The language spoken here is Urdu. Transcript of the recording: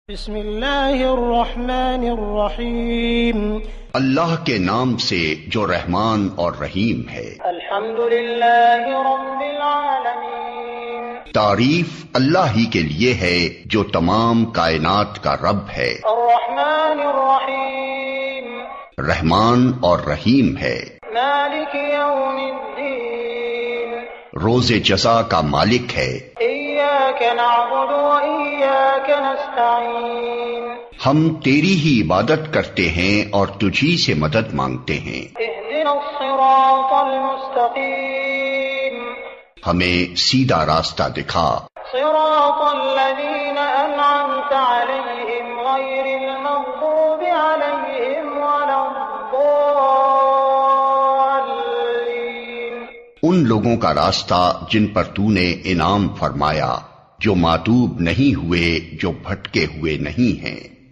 بسم اللہ الرحمن الرحیم اللہ کے نام سے جو رحمان اور رحیم ہے۔ الحمد للہ رب العالمین، تعریف اللہ ہی کے لیے ہے جو تمام کائنات کا رب ہے۔ الرحمن الرحیم، رحمان اور رحیم ہے۔ مالک یوم الدین، روز جزا کا مالک ہے۔ ایاک نعبد و ایاک نستعین، ہم تیری ہی عبادت کرتے ہیں اور تجھی سے مدد مانگتے ہیں۔ اہدنا الصراط المستقیم، ہمیں سیدھا راستہ دکھا۔ صراط الذین انعمت علیہم غیر المغضوب علیہم ولا الضالین، ان لوگوں کا راستہ جن پر تو نے انعام فرمایا، جو ماتوب نہیں ہوئے، جو بھٹکے ہوئے نہیں ہیں۔